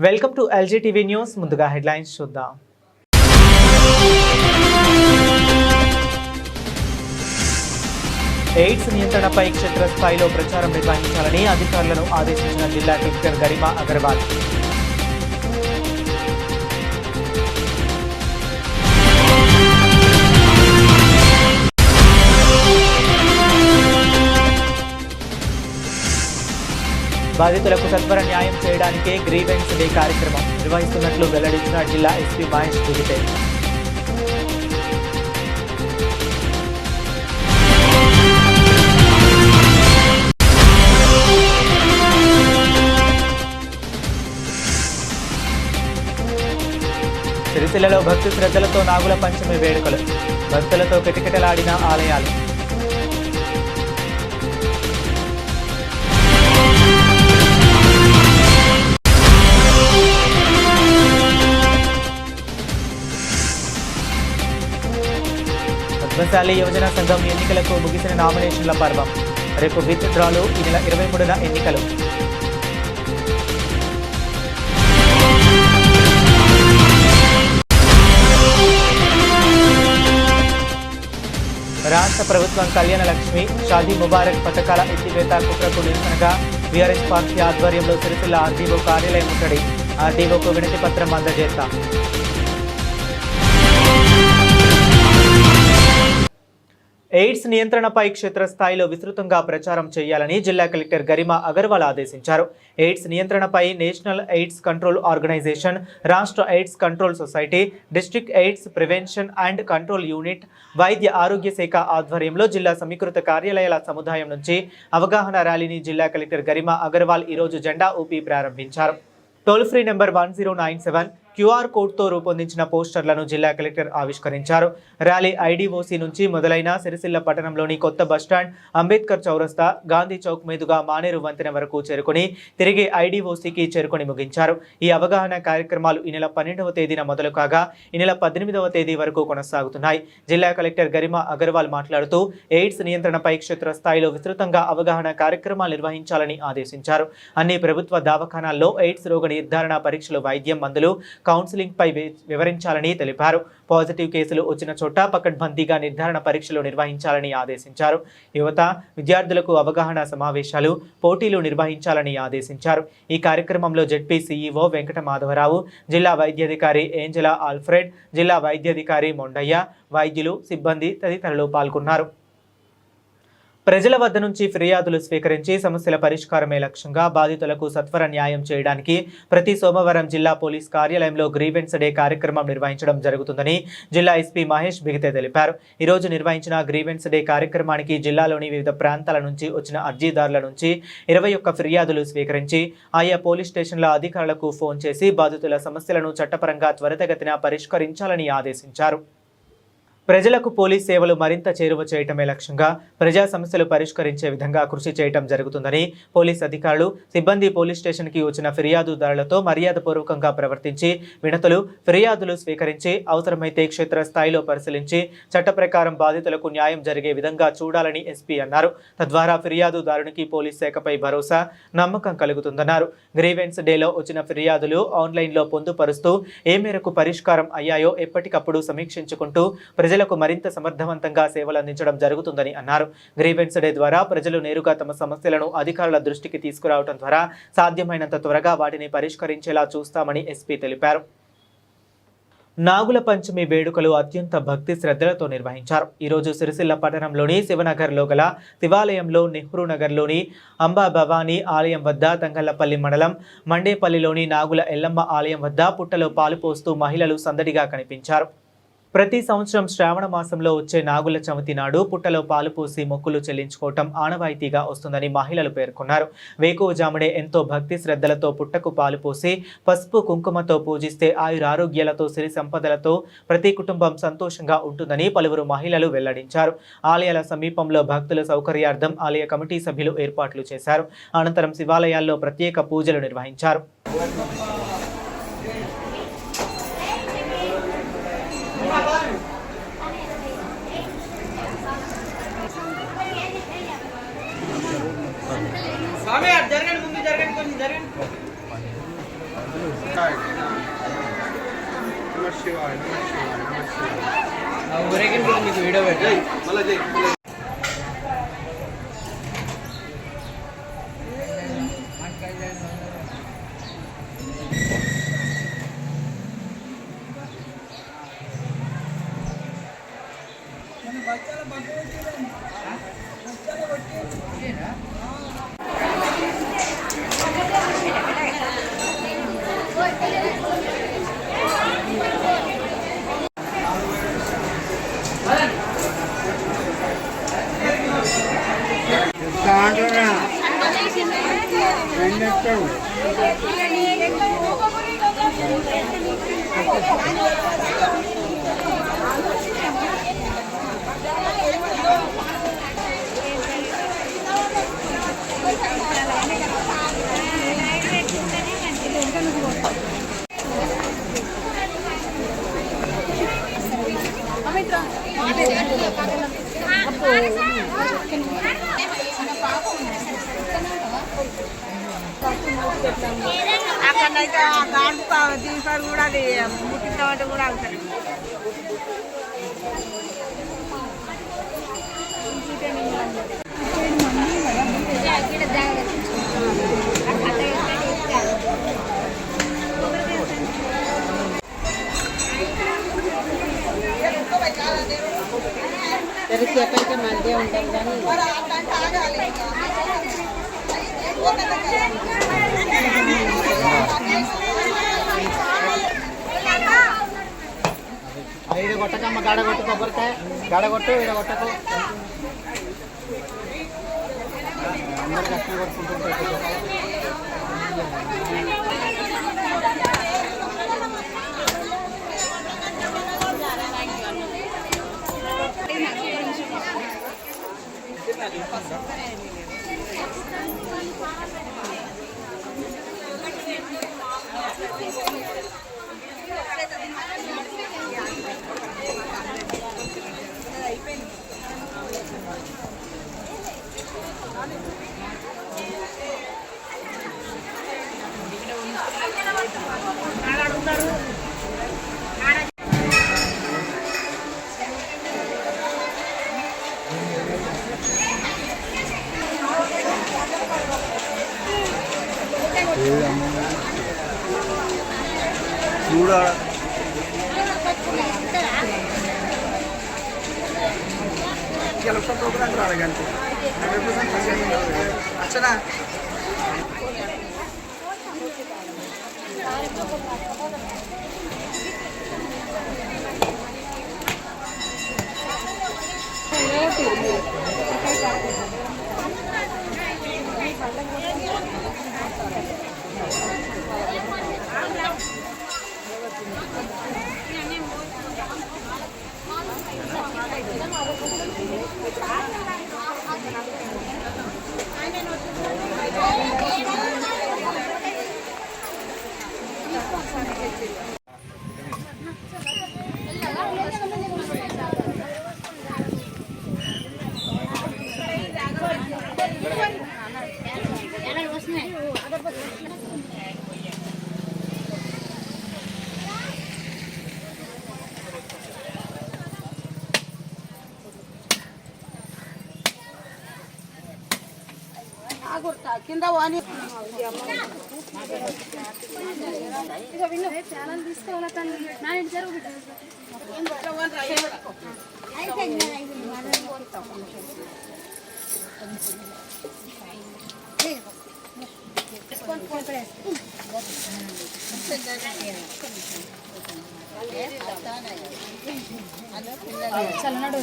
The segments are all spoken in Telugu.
Welcome to LG TV news. ముందుగా హెడ్లైన్స్ చూద్దాం. ఎయిడ్స్ నియంత్రణపై క్షేత్రస్థాయిలో ప్రచారం నిర్వహించాలని అధికారులను ఆదేశించిన జిల్లా కలెక్టర్ గరిమా అగర్వాల్. బాధితులకు సత్వర న్యాయం చేయడానికే గ్రీవెన్స్ డే కార్యక్రమం నిర్వహిస్తున్నట్లు వెల్లడించిన జిల్లా ఎస్పీ మహేష్ బిగితే. సిరిసిల్లలో భక్తి శ్రద్ధలతో నాగుల పంచమి వేడుకలు, భక్తులతో కిటకిటలాడిన ఆలయాలు. పద్మశాలి యువజన సంఘం ఎన్నికలకు ముగిసిన నామినేషన్ల పర్వం. రేపు విత్ డ్రాలు. ఈ నెల 23న ఎన్నికలు. రాష్ట్ర ప్రభుత్వం కళ్యాణ లక్ష్మి, షాదీ ముబారక్ పథకాల ఎత్తివేత కుట్రకు నిరసనగా బీఆర్ఎస్ పార్టీ ఆధ్వర్యంలో సిరిసిల్ల ఆర్డీఓ కార్యాలయం ముట్టడి. ఆర్డీఓకు వినతి పత్రం అందజేస్తాం. ఎయిడ్స్ నియంత్రణపై క్షేత్రస్థాయిలో విస్తృతంగా ప్రచారం చేయాలని జిల్లా కలెక్టర్ గరిమా అగర్వాల్ ఆదేశించారు. ఎయిడ్స్ నియంత్రణపై నేషనల్ ఎయిడ్స్ కంట్రోల్ ఆర్గనైజేషన్, రాష్ట్ర AIDS control society, district AIDS prevention and control unit, వైద్య ఆరోగ్య శాఖ ఆధ్వర్యంలో జిల్లా సమీకృత కార్యాలయాల సముదాయం నుంచి అవగాహన ర్యాలీని జిల్లా కలెక్టర్ గరిమా అగర్వాల్ ఈరోజు జెండా ఊపి ప్రారంభించారు. టోల్ ఫ్రీ నెంబర్ 1097 క్యూఆర్ కోడ్తో రూపొందించిన పోస్టర్లను జిల్లా కలెక్టర్ ఆవిష్కరించారు. ర్యాలీ ఐడీఓసీ నుంచి మొదలైన సిరిసిల్ల పట్టణంలోని కొత్త బస్టాండ్, అంబేద్కర్ చౌరస్తా, గాంధీ చౌక్ మీదుగా మానేరు వంతెన వరకు చేరుకుని తిరిగి ఐడీఓసీకి చేరుకుని ముగించారు. ఈ అవగాహన కార్యక్రమాలు ఈ నెల 12వ తేదీన మొదలు కాగా ఈ నెల 18వ తేదీ వరకు కొనసాగుతున్నాయి. జిల్లా కలెక్టర్ గరిమా అగర్వాల్ మాట్లాడుతూ ఎయిడ్స్ నియంత్రణపై క్షేత్రస్థాయిలో విస్తృతంగా అవగాహన కార్యక్రమాలు నిర్వహించాలని ఆదేశించారు. అన్ని ప్రభుత్వ దవాఖానాల్లో ఎయిడ్స్ రోగ నిర్ధారణ పరీక్షలు, వైద్యం, మందులు, కౌన్సిలింగ్ పై వివరించాలని తెలిపారు. పాజిటివ్ కేసులు వచ్చిన చోట పకడ్బందీగా నిర్ధారణ పరీక్షలు నిర్వహించాలని ఆదేశించారు. యువత, విద్యార్థులకు అవగాహన సమావేశాలు, పోటీలు నిర్వహించాలని ఆదేశించారు. ఈ కార్యక్రమంలో జెడ్పీ సీఈఓ వెంకట మాధవరావు, జిల్లా వైద్యాధికారి ఏంజలా ఆల్ఫ్రెడ్, జిల్లా వైద్యాధికారి మొండయ్య, వైద్యులు, సిబ్బంది తదితరులు పాల్గొన్నారు. ప్రజల వద్ద నుంచి ఫిర్యాదులు స్వీకరించి సమస్యల పరిష్కారమే లక్ష్యంగా బాధితులకు సత్వర న్యాయం చేయడానికి ప్రతి సోమవారం జిల్లా పోలీస్ కార్యాలయంలో గ్రీవెన్స్ డే కార్యక్రమం నిర్వహించడం జరుగుతుందని జిల్లా ఎస్పీ మహేష్ బిగితే తెలిపారు. ఈరోజు నిర్వహించిన గ్రీవెన్స్ డే కార్యక్రమానికి జిల్లాలోని వివిధ ప్రాంతాల నుంచి వచ్చిన అర్జీదారుల నుంచి 21 ఫిర్యాదులు స్వీకరించి ఆయా పోలీస్ స్టేషన్ల అధికారులకు ఫోన్ చేసి బాధితుల సమస్యలను చట్టపరంగా త్వరితగతిన పరిష్కరించాలని ఆదేశించారు. ప్రజలకు పోలీస్ సేవలు మరింత చేరువ చేయటమే లక్ష్యంగా ప్రజా సమస్యలు పరిష్కరించే విధంగా కృషి చేయటం జరుగుతుందని పోలీస్ అధికారులు, సిబ్బంది పోలీస్ స్టేషన్కి వచ్చిన ఫిర్యాదుదారులతో మర్యాదపూర్వకంగా ప్రవర్తించి వినతులు, ఫిర్యాదులు స్వీకరించి అవసరమైతే క్షేత్రస్థాయిలో పరిశీలించి చట్ట ప్రకారం బాధితులకు న్యాయం జరిగే విధంగా చూడాలని ఎస్పీ అన్నారు. తద్వారా ఫిర్యాదుదారునికి పోలీస్ శాఖపై భరోసా, నమ్మకం కలుగుతుందన్నారు. గ్రీవెన్స్ డేలో వచ్చిన ఫిర్యాదులు ఆన్లైన్లో పొందుపరుస్తూ ఏ మేరకు పరిష్కారం అయ్యాయో ఎప్పటికప్పుడు సమీక్షించుకుంటూ ప్రజలకు మరింత సమర్థవంతంగా సేవలు అందించడం జరుగుతుందని అన్నారు. గ్రీవెన్స్ డే ద్వారా ప్రజలు నేరుగా తమ సమస్యలను అధికారుల దృష్టికి తీసుకురావడం ద్వారా సాధ్యమైనంత త్వరగా వాటిని పరిష్కరించేలా చూస్తామని ఎస్పీ తెలిపారు. నాగుల పంచమి వేడుకలు అత్యంత భక్తి శ్రద్ధలతో నిర్వహించారు. ఈరోజు సిరిసిల్ల పట్టణంలోని శివనగర్లో గల శివాలయంలో, నెహ్రూ నగర్లోని అంబా భవానీ ఆలయం వద్ద, తంగళ్లపల్లి మండలం మండేపల్లిలోని నాగుల ఎల్లమ్మ ఆలయం వద్ద పుట్టలో పాలు పోస్తూ మహిళలు సందడిగా కనిపించారు. ప్రతి సంవత్సరం శ్రావణ మాసంలో వచ్చే నాగుల చవితి నాడు పుట్టలో పాలు పోసి మొక్కులు చెల్లించుకోవటం ఆనవాయితీగా వస్తుందని మహిళలు పేర్కొన్నారు. వేకువజాముడే ఎంతో భక్తి శ్రద్ధలతో పుట్టకు పాలు పోసి పసుపు కుంకుమతో పూజిస్తే ఆయురారోగ్యాలతో, సిరి సంపదలతో ప్రతి కుటుంబం సంతోషంగా ఉంటుందని పలువురు మహిళలు వెల్లడించారు. ఆలయాల సమీపంలో భక్తుల సౌకర్యార్థం ఆలయ కమిటీ సభ్యులు ఏర్పాట్లు చేశారు. అనంతరం శివాలయాల్లో ప్రత్యేక పూజలు నిర్వహించారు. ఊరేగింపు మీకు వీడియో పెట్టి అక్కడైతే గాడు దీపాలు కూడా అది ముట్టించామంటే కూడా అవుతారు. ఎంతసేపు అయితే మందే ఉంటాం కానీ ఈడ కొట్టకమ్మ గాడ కొట్టు కొబ్బరికాయ గాడ కొట్టు ఈడ కొట్టకు అందరు కష్టం కొట్టుకుంటుంటారు. చూడా ప్రోగ్రాం రాలేదంటే అచ్చనా కింద వాణి ఛానల్ తీసుకోవాలా తల్లి నా ఇంటి జరుగు చల్లనాడు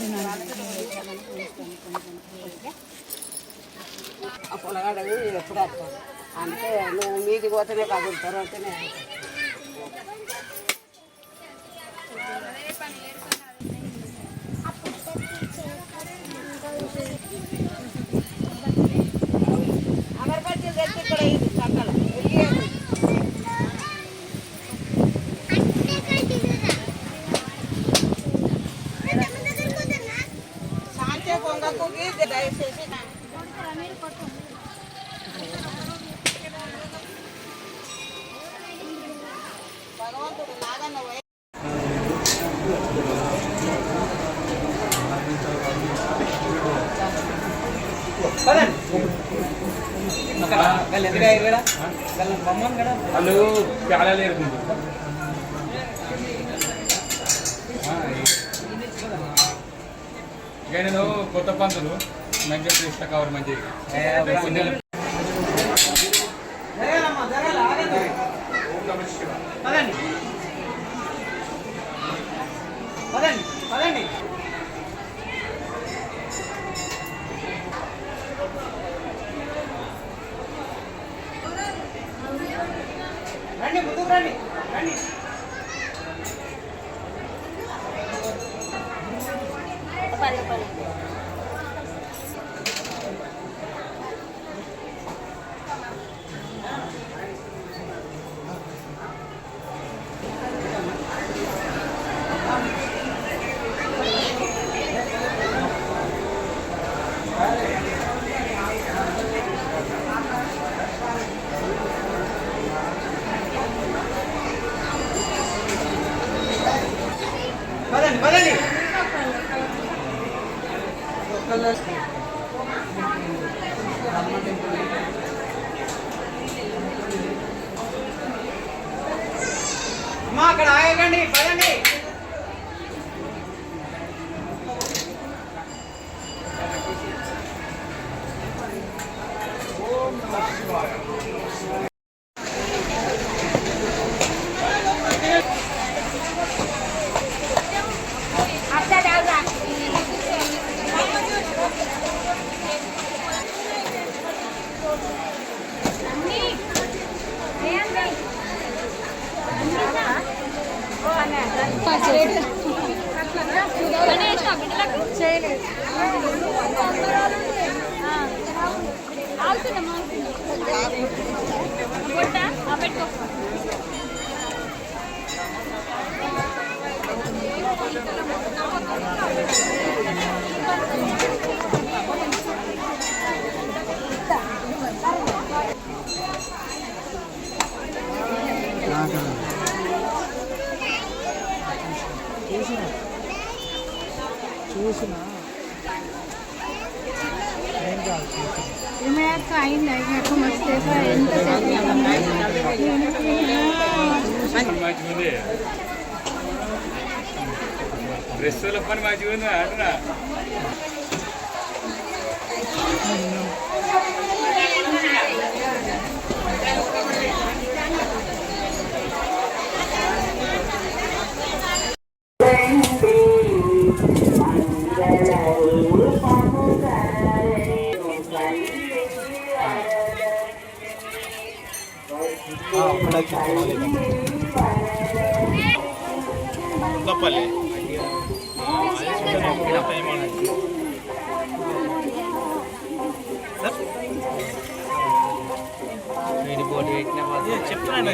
ఆ పొలగాడని ఎప్పుడు వస్తాను అంటే నువ్వు మీది పోతేనే కాదు తర్వాతనే అగరబత్తి తెచ్చి ఇక్కడ ఇది చక్కల శాంతి పొంగకు దయచేసి భగవంతుడు నాగన్న వాళ్ళు ప్యాలలు ఏరుకుంటారు ఇక నేను కొత్త పంతులు మంచిగా ఇష్ట కవర్ మంచిగా రండి ముందుకు రండి రండి పదండి పదండి అమ్మా అక్కడ ఆగకండి పదండి డ్రెస్సుల పని మంచిగా ఉంది అంటున్నా Lapale. చెప్తున్నాను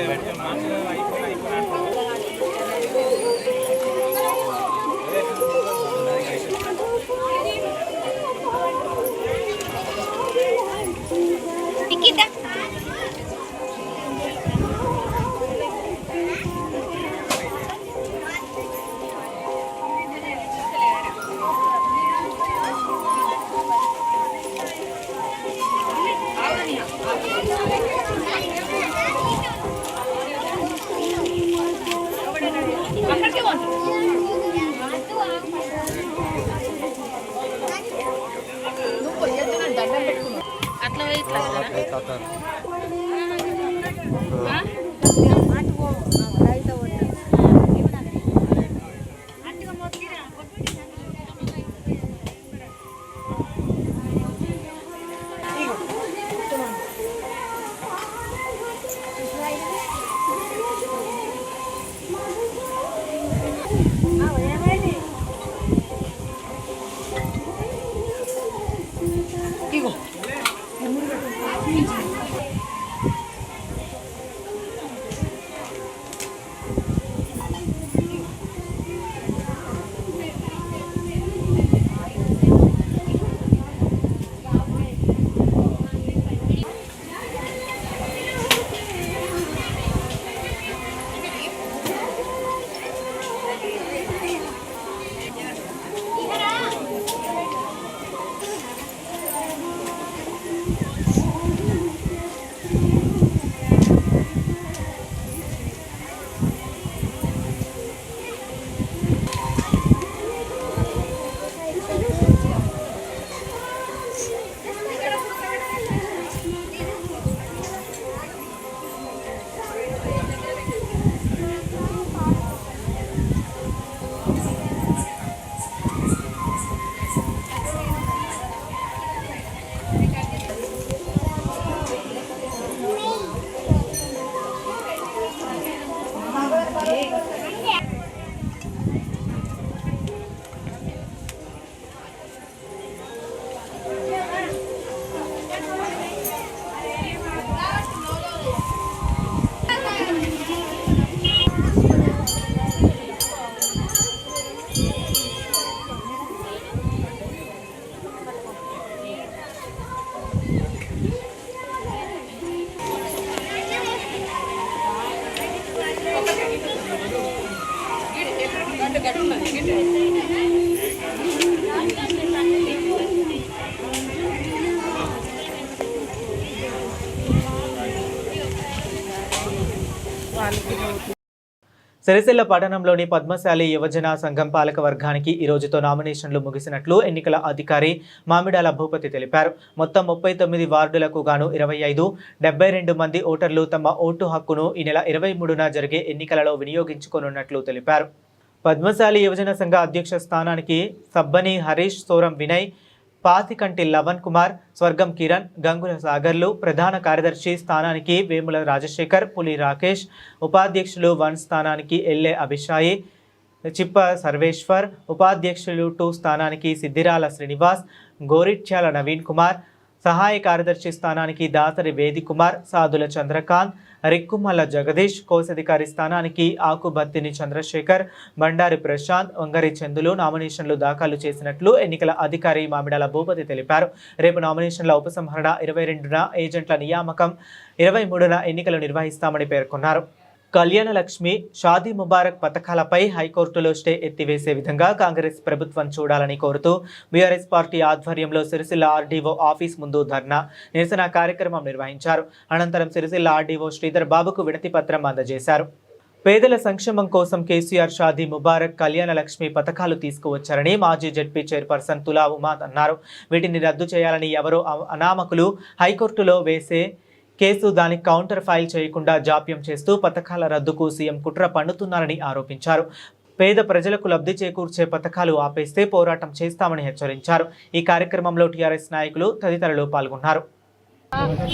ఇగో సిరిసిల్ల పట్టణంలోని పద్మశాలి యువజన సంఘం పాలక వర్గానికి ఈ రోజుతో నామినేషన్లు ముగిసినట్లు ఎన్నికల అధికారి మామిడాల భూపతి తెలిపారు. మొత్తం 39 వార్డులకు గాను 72 మంది ఓటర్లు తమ ఓటు హక్కును ఈ నెల 23న జరిగే ఎన్నికలలో వినియోగించుకోనున్నట్లు తెలిపారు. పద్మశాలి యువజన సంఘ అధ్యక్ష స్థానానికి సబ్బని హరీష్, సోరం వినయ్, పాతికంటి లవన్ కుమార్, స్వర్గం కిరణ్, గంగుల సాగర్లు, ప్రధాన కార్యదర్శి స్థానానికి వేముల రాజశేఖర్, పులి రాకేష్, ఉపాధ్యక్షులు 1 స్థానానికి ఎల్లె అభిషాయి, చిప్ప సర్వేశ్వర్, ఉపాధ్యక్షులు 2 స్థానానికి సిద్దిరాల శ్రీనివాస్, గోరిట్యాల నవీన్ కుమార్, సహాయ కార్యదర్శి స్థానానికి దాసరి వేది కుమార్, సాదుల చంద్రకాంత్, రిక్కుమల్ల జగదీష్, కోశాధికారి స్థానానికి ఆకుబత్తిని చంద్రశేఖర్, బండారి ప్రశాంత్, వంగరి చందులు నామినేషన్లు దాఖలు చేసినట్లు ఎన్నికల అధికారి మామిడాల భూపతి తెలిపారు. రేపు నామినేషన్ల ఉపసంహరణ, 22న ఏజెంట్ల నియామకం, 23న ఎన్నికలు నిర్వహిస్తామని పేర్కొన్నారు. కళ్యాణ లక్ష్మి, షాదీ ముబారక్ పథకాలపై హైకోర్టులో స్టే ఎత్తివేసే విధంగా కాంగ్రెస్ ప్రభుత్వం చూడాలని కోరుతూ బీఆర్ఎస్ పార్టీ ఆధ్వర్యంలో సిరిసిల్ల ఆర్డీఓ ఆఫీస్ ముందు ధర్నా, నిరసన కార్యక్రమం నిర్వహించారు. అనంతరం సిరిసిల్ల ఆర్డీఓ శ్రీధర్ బాబుకు వినతి పత్రం అందజేశారు. పేదల సంక్షేమం కోసం కేసీఆర్ షాదీ ముబారక్, కళ్యాణ లక్ష్మి పథకాలు తీసుకువచ్చారని మాజీ జెడ్పీ చైర్పర్సన్ తులా ఉమా అన్నారు. వీటిని రద్దు చేయాలని ఎవరో అనామకులు హైకోర్టులో వేసే కేసు దానికి కౌంటర్ ఫైల్ చేయకుండా జాప్యం చేస్తూ పథకాల రద్దుకు సీఎం కుట్ర పన్నుతున్నారని ఆరోపించారు. పేద ప్రజలకు లబ్ధి చేకూర్చే పథకాలు ఆపేస్తే పోరాటం చేస్తామని హెచ్చరించారు. ఈ కార్యక్రమంలో టీఆర్ఎస్ నాయకులు తదితరులు పాల్గొన్నారు.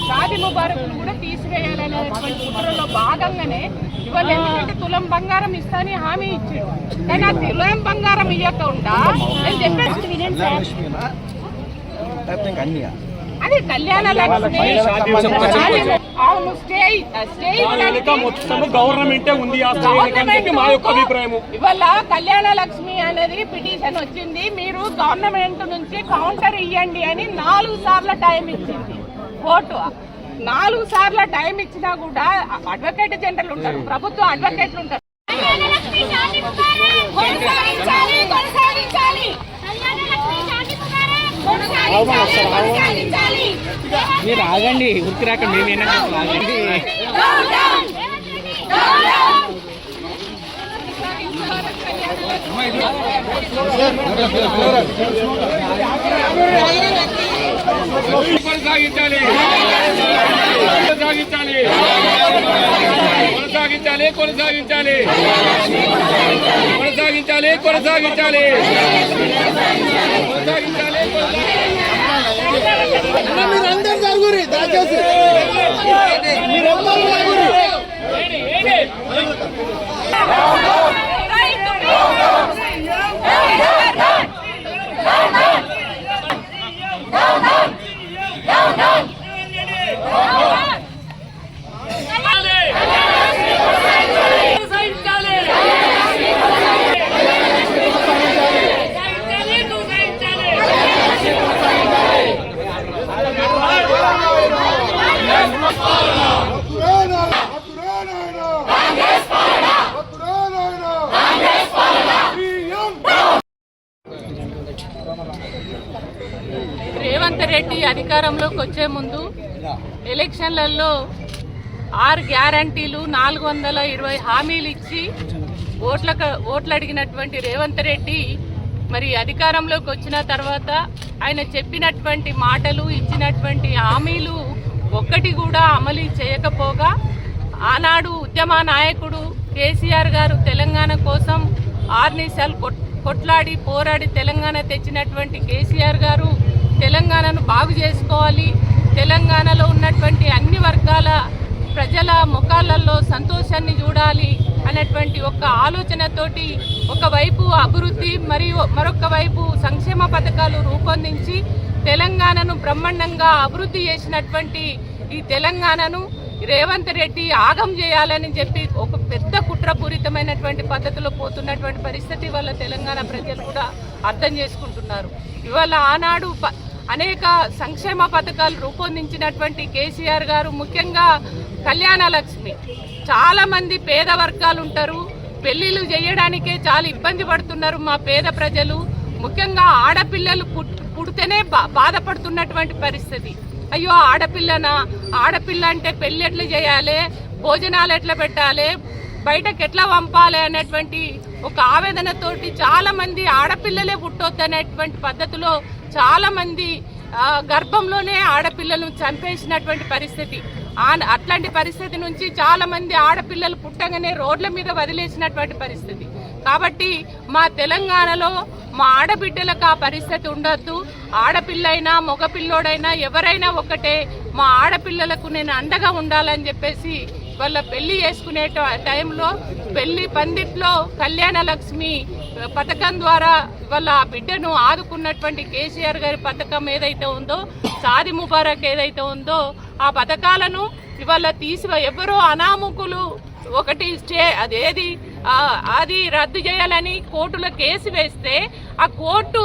షాదీ ముబారక్ కూడా తీసివేయాలనేటువంటి కుట్రలో భాగంగానే ఇవాళ ఎందుకంటే తులం బంగారం ఇస్తానని హామీ ఇచ్చాడు. కానీ ఆ తులం బంగారం ఇవ్వకుండా నేను చెప్పేసి అది కళ్యాణ లక్ష్మి అవును గవర్నమెంటే ఉంది మా యొక్క అభిప్రాయం. ఇవాళ కళ్యాణ లక్ష్మి అనేది పిటిషన్ వచ్చింది. మీరు గవర్నమెంట్ నుంచి కౌంటర్ ఇవ్వండి అని 4 సార్లు టైం ఇచ్చింది కోర్టు. 4 సార్లు టైం ఇచ్చినా కూడా అడ్వకేట్ జనరల్ ఉంటారు, ప్రభుత్వ అడ్వకేట్లు ఉంటారు. మీరు ఆగండి, ఉరికి రాకండి, మేము ఆగండి. కొనసాగించాలి కొనసాగించాలి కొనసాగించాలి కొనసాగించాలి కొనసాగించాలి కొనసాగించాలి కొనసాగించాలి. మీరందరూ జరుగురి, దయచేసి మీరందరూ జరుగురి. రేవంత్ రెడ్డి అధికారంలోకి వచ్చే ముందు ఎలక్షన్లలో 6 గ్యారంటీలు 420 హామీలు ఇచ్చి ఓట్లు అడిగినటువంటి రేవంత్ రెడ్డి మరి అధికారంలోకి వచ్చిన తర్వాత ఆయన చెప్పినటువంటి మాటలు, ఇచ్చినటువంటి హామీలు ఒక్కటి కూడా అమలు చేయకపోగా ఆనాడు ఉద్యమ నాయకుడు కేసీఆర్ గారు తెలంగాణ కోసం 6 నిమిషాలు కొట్లాడి పోరాడి తెలంగాణ తెచ్చినటువంటి కేసీఆర్ గారు తెలంగాణను బాగు చేసుకోవాలి, తెలంగాణలో ఉన్నటువంటి అన్ని వర్గాల ప్రజల ముఖాలలో సంతోషాన్ని చూడాలి అనేటువంటి ఒక ఆలోచనతోటి ఒకవైపు అభివృద్ధి మరియు మరొక వైపు సంక్షేమ పథకాలు రూపొందించి తెలంగాణను బ్రహ్మాండంగా అభివృద్ధి చేసినటువంటి ఈ తెలంగాణను రేవంత్ రెడ్డి ఆగం చేయాలని చెప్పి ఒక పెద్ద కుట్రపూరితమైనటువంటి పద్ధతిలో పోతున్నటువంటి పరిస్థితి వల్ల తెలంగాణ ప్రజలు కూడా అర్థం చేసుకుంటున్నారు. ఇవాళ ఆనాడు అనేక సంక్షేమ పథకాలు రూపొందించినటువంటి కేసీఆర్ గారు ముఖ్యంగా కళ్యాణ లక్ష్మి, చాలా మంది పేద వర్గాలు ఉంటారు, పెళ్లిళ్ళు చేయడానికే చాలా ఇబ్బంది పడుతున్నారు మా పేద ప్రజలు. ముఖ్యంగా ఆడపిల్లలు పుడితేనే బాధపడుతున్నటువంటి పరిస్థితి. అయ్యో ఆడపిల్ల అంటే పెళ్లి ఎట్లా చేయాలి, భోజనాలు ఎట్లా పెట్టాలి, బయటకు ఎట్లా పంపాలి అనేటువంటి ఒక ఆవేదనతోటి చాలా మంది ఆడపిల్లలే పుట్టొద్దు అనేటువంటి పద్ధతిలో చాలా మంది గర్భంలోనే ఆడపిల్లలను చంపేసినటువంటి పరిస్థితి. అట్లాంటి పరిస్థితి నుంచి చాలా మంది ఆడపిల్లలు పుట్టగానే రోడ్ల మీద వదిలేసినటువంటి పరిస్థితి. కాబట్టి మా తెలంగాణలో మా ఆడబిడ్డలకు ఆ పరిస్థితి ఉండొద్దు. ఆడపిల్లైనా మగపిల్లోడైనా ఎవరైనా ఒకటే. మా ఆడపిల్లలకు నేను అండగా ఉండాలని చెప్పేసి వాళ్ళ పెళ్లి చేసుకునే టైంలో పెళ్లి పందిట్లో కళ్యాణ లక్ష్మి పథకం ద్వారా వాళ్ళ బిడ్డను ఆదుకున్నటువంటి కేసీఆర్ గారి పథకం ఏదైతే ఉందో, షాదీ ముబారక్ ఏదైతే ఉందో, ఆ పథకాలను ఇవాళ ఎవరో అనామకులు ఒకటి అది రద్దు చేయాలని కోర్టులో కేసు వేస్తే ఆ కోర్టు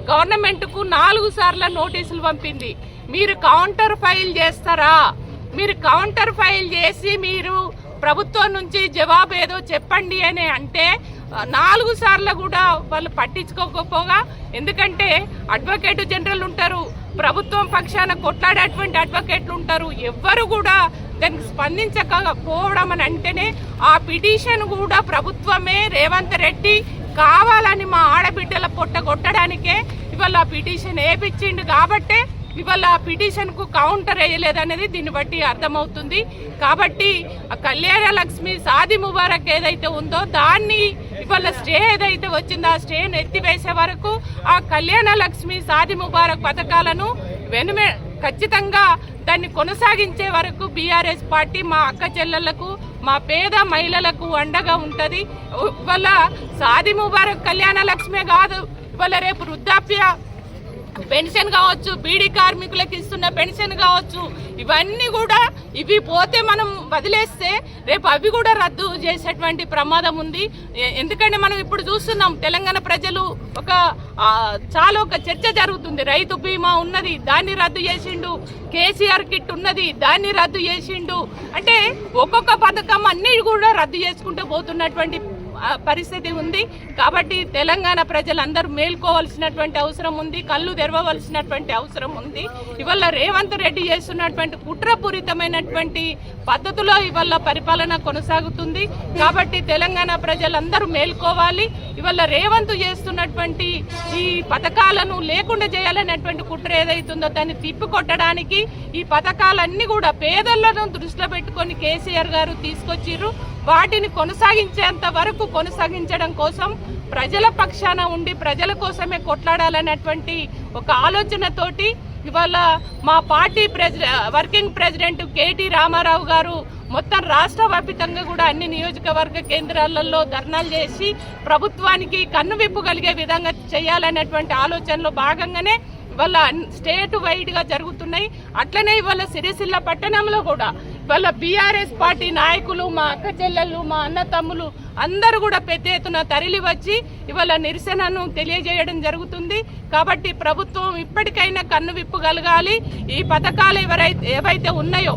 గవర్నమెంట్కు 4 సార్లు నోటీసులు పంపింది. మీరు కౌంటర్ ఫైల్ చేస్తారా, మీరు కౌంటర్ ఫైల్ చేసి మీరు ప్రభుత్వం నుంచి జవాబు ఏదో చెప్పండి అని అంటే 4 సార్లు కూడా వాళ్ళు పట్టించుకోకపోగా, ఎందుకంటే అడ్వకేట్ జనరల్ ఉంటారు, ప్రభుత్వం పక్షాన కొట్లాడేటువంటి అడ్వకేట్లు ఉంటారు, ఎవ్వరు కూడా దానికి స్పందించకపోవడం అని అంటేనే ఆ పిటిషన్ కూడా ప్రభుత్వమే రేవంత్ రెడ్డి కావాలని మా ఆడబిడ్డల పొట్ట కొట్టడానికే ఇవాళ ఆ పిటిషన్ వేయించిండు. కాబట్టే ఇవాళ ఆ పిటిషన్కు కౌంటర్ వేయలేదనేది దీన్ని బట్టి అర్థమవుతుంది. కాబట్టి ఆ కళ్యాణ లక్ష్మి షాదీ ముబారక్ ఏదైతే ఉందో దాన్ని ఇవాళ స్టే ఏదైతే వచ్చిందో ఆ స్టేను ఎత్తివేసే వరకు ఆ కళ్యాణ లక్ష్మి షాదీ ముబారక్ పథకాలను ఖచ్చితంగా దాన్ని కొనసాగించే వరకు బీఆర్ఎస్ పార్టీ మా అక్క చెల్లెళ్లకు, మా పేద మహిళలకు అండగా ఉంటుంది. ఇవాళ షాదీ ముబారక్ కళ్యాణ లక్ష్మే కాదు, ఇవాళ రేపు వృద్ధాప్య పెన్షన్ కావచ్చు, బీడీ కార్మికులకు ఇస్తున్న పెన్షన్ కావచ్చు, ఇవన్నీ కూడా ఇవి పోతే మనం వదిలేస్తే రేపు అవి కూడా రద్దు చేసేటువంటి ప్రమాదం ఉంది. ఎందుకంటే మనం ఇప్పుడు చూస్తున్నాం తెలంగాణ ప్రజలు చాలా చర్చ జరుగుతుంది. రైతు బీమా ఉన్నది, దాన్ని రద్దు చేసిండు. కేసీఆర్ కిట్ ఉన్నది, దాన్ని రద్దు చేసిండు. అంటే ఒక్కొక్క పథకం అన్ని కూడా రద్దు చేసుకుంటూ పోతున్నటువంటి పరిస్థితి ఉంది. కాబట్టి తెలంగాణ ప్రజలందరూ మేల్కోవాల్సినటువంటి అవసరం ఉంది, కళ్ళు తెరవవలసినటువంటి అవసరం ఉంది. ఇవాళ రేవంత్ రెడ్డి చేస్తున్నటువంటి కుట్రపూరితమైనటువంటి పద్ధతిలో ఇవాళ పరిపాలన కొనసాగుతుంది. కాబట్టి తెలంగాణ ప్రజలందరూ మేల్కోవాలి. ఇవాళ రేవంత్ చేస్తున్నటువంటి ఈ పథకాలను లేకుండా చేయాలనేటువంటి కుట్ర ఏదైతుందో దాన్ని తిప్పికొట్టడానికి ఈ పథకాలన్నీ కూడా పేదలను దృష్టిలో పెట్టుకొని కేసీఆర్ గారు తీసుకొచ్చిర్రు. వాటిని కొనసాగించేంత వరకు కొనసాగించడం కోసం ప్రజల పక్షాన ఉండి ప్రజల కోసమే కొట్లాడాలనేటువంటి ఒక ఆలోచనతోటి ఇవాళ మా party working president KT Rama Rao గారు మొత్తం రాష్ట్ర వ్యాప్తంగా కూడా అన్ని నియోజకవర్గ కేంద్రాలలో ధర్నాలు చేసి ప్రభుత్వానికి కన్నువిప్పు కలిగే విధంగా చేయాలనేటువంటి ఆలోచనలో భాగంగానే ఇవాళ స్టేట్ వైడ్గా జరుగుతున్నాయి. అట్లనే ఇవాళ సిరిసిల్ల పట్టణంలో కూడా ఇవాళ బీఆర్ఎస్ పార్టీ నాయకులు, మా అక్క చెల్లెళ్ళు, మా అన్న తమ్ములు అందరూ కూడా పెద్ద ఎత్తున తరలి వచ్చి ఇవాళ నిరసనను తెలియజేయడం జరుగుతుంది. కాబట్టి ప్రభుత్వం ఇప్పటికైనా కన్ను విప్పగలగాలి. ఈ పథకాలు ఏవైతే ఉన్నాయో,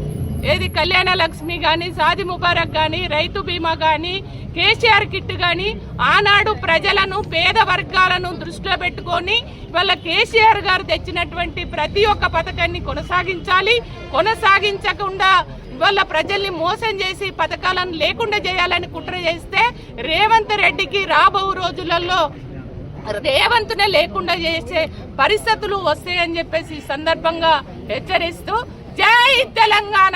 ఏది కళ్యాణ లక్ష్మి కానీ, షాదీ ముబారక్ కానీ, రైతు బీమా కానీ, కేసీఆర్ కిట్ కానీ, ఆనాడు ప్రజలను పేద వర్గాలను దృష్టిలో పెట్టుకొని ఇవాళ కేసీఆర్ గారు తెచ్చినటువంటి ప్రతి ఒక్క పథకాన్ని కొనసాగించాలి. కొనసాగించకుండా ఇవాళ ప్రజల్ని మోసం చేసి పథకాలను లేకుండా చేయాలని కుట్ర చేస్తే రేవంత్ రెడ్డికి రాబో రోజులలో రేవంత్నే లేకుండా చేసే పరిస్థితులు వస్తాయని చెప్పేసి ఈ సందర్భంగా హెచ్చరిస్తూ జై తెలంగాణ.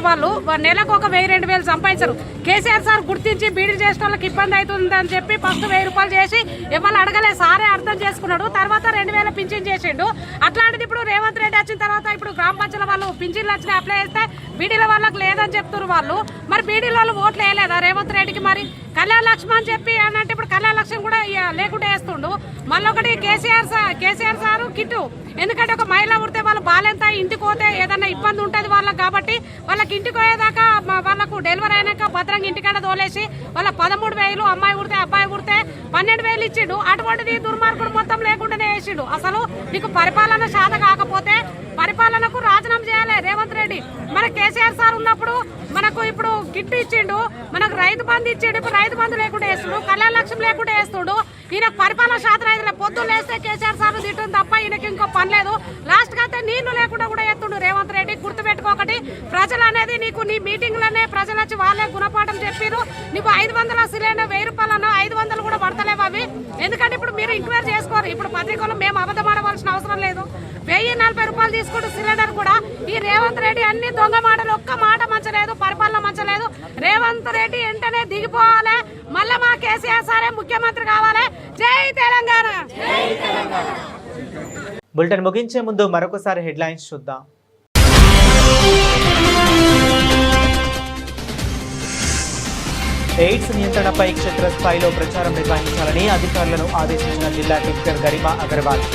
వాళ్ళు నెలకు ఒక 1000-2000 సంపాదించారు. కేసీఆర్ సార్ గుర్తించి బీడీ చేసిన వాళ్ళకి ఇబ్బంది అవుతుందని చెప్పి ఫస్ట్ 1000 రూపాయలు చేసి ఎవరు అడగలే, సారే అర్థం చేసుకున్నాడు. తర్వాత 2000 పింఛన్ చేసిండు. అట్లాంటిది ఇప్పుడు రేవంత్ రెడ్డి వచ్చిన తర్వాత ఇప్పుడు గ్రామ పంచాయతీల వాళ్ళు పింఛన్లు వచ్చినాయి, అప్లై చేస్తే బీడీల వాళ్ళకి లేదని చెప్తున్నారు వాళ్ళు. మరి బీడీల వాళ్ళు ఓట్లు వేయలేదా రేవంత్ రెడ్డికి? మరి కళ్యాణ లక్ష్మి అని చెప్పి అంటే ఇప్పుడు కళ్యాణ లక్ష్మి కూడా లేకుండా వేస్తుండు. మళ్ళీ ఒకటి కేసీఆర్ సారు కిట్టు, ఎందుకంటే ఒక మహిళ ఉడితే వాళ్ళు బాలెంత ఇంటికి పోతే ఏదన్నా ఇబ్బంది ఉంటుంది వాళ్ళకి. కాబట్టి వాళ్ళకి ఇంటికి పోయేదాకా వాళ్ళకు డెలివరీ అయినాక భద్రంగా ఇంటికాడ తోలేసి వాళ్ళ 13,000, అమ్మాయి ఉడితే అబ్బాయి ఉడితే 12,000 ఇచ్చిండు. అటువంటిది దుర్మార్గుడు మొత్తం లేకుండానే వేసిండు. అసలు నీకు పరిపాలన శాత కాకపోతే పరిపాలనకు రాజీనామా చేయాలి రేవంత్ రెడ్డి. మన కేసీఆర్ సార్ ఉన్నప్పుడు మనకు ఇప్పుడు కిట్ ఇచ్చిండు, మనకు రైతు బంధు ఇచ్చిండు. ఇప్పుడు రైతు బంధు లేకుండా వేస్తుడు, కళ్యాణ లక్ష్యం లేకుండా వేస్తుడు. ఈయనకు పరిపాలన శాతం అయితే పొద్దున్న లేస్తే కేసీఆర్ సార్ తిట్టడం తప్ప ఈయనకి ఇంకో పని లేదు. లాస్ట్ అయితే నీళ్లు లేకుండా కూడా ఎత్తుడు రేవంత్ రెడ్డి. గుర్తుపెట్టుకోకటి, ప్రజలు అనేది నీకు నీ మీటింగ్లోనే ప్రజలు వచ్చి వాళ్ళే గుణపాఠం చెప్పారు. నీకు 500 సిలిండర్ 1000 రూపాయలు అన్నా 500 కూడా పడతలేవు అవి. ఎందుకంటే ఇప్పుడు మీరు ఎంక్వైరీ చేసుకోరు. ఇప్పుడు పత్రికలు మేము అబద్ధం ఆడవలసిన అవసరం లేదు. 1040 రూపాయలు తీసుకుంటూ సిలిండర్ కూడా. ఈ రేవంత్ రెడ్డి అన్ని దొంగ మాటలు, ఒక్క మాట మంచలేదు, పరిపాలన మంచలేదు. రేవంత్ రెడ్డి వెంటనే దిగిపోవాలి. మళ్ళా మా కేసీఆర్ సారే ముఖ్యమంత్రి కావాలి. జై తెలంగాణ. బులెటిన్ ముగించే ముందు మరొకసారి హెడ్లైన్స్ చూద్దాం. ఎయిడ్స్ నియంత్రణపై క్షేత్రస్థాయిలో ప్రచారం నిర్వహించాలని అధికారులను ఆదేశించిన జిల్లా కలెక్టర్ గరిమా అగర్వాల్.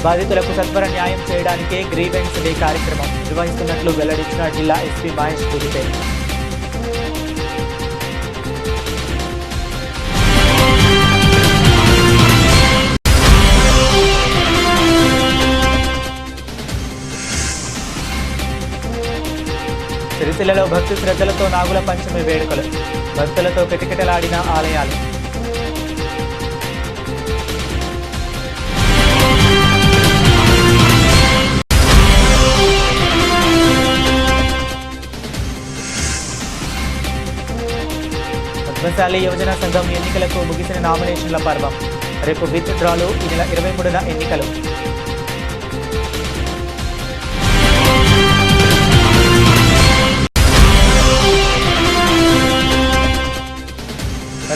బాధితులకు సత్వర న్యాయం చేయడానికే గ్రీవెన్స్ డే కార్యక్రమం నిర్వహిస్తున్నట్లు వెల్లడించిన జిల్లా ఎస్పీ మహేష్ పులితే. సిరిసిల్లలో భక్తి శ్రద్ధలతో నాగుల పంచమి వేడుకలు, భక్తులతో కిటకిటలాడిన ఆలయాలు. పద్మశాలి యువజన సంఘం ఎన్నికలకు ముగిసిన నామినేషన్ల పర్వం. రేపు విత్ డ్రాలు. ఈ నెల 23న ఎన్నికలు.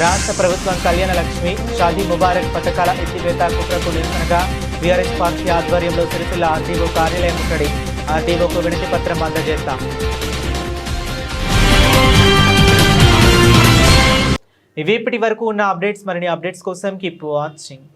రాష్ట్ర ప్రభుత్వం కళ్యాణ లక్ష్మి, షాదీ ముబారక్ పథకాల ఎత్తివేత కుట్రకు నిరసనగా బీఆర్ఎస్ పార్టీ ఆధ్వర్యంలో సిరిసిల్ల ఆర్డీఓ కార్యాలయం ముట్టడి. ఆర్డీఓకు వినతి పత్రం అందజేస్తాం. ఇవి ఇప్పటి వరకు ఉన్న అప్డేట్స్. మరిన్ని అప్డేట్స్ కోసం కీప్ వాచింగ్.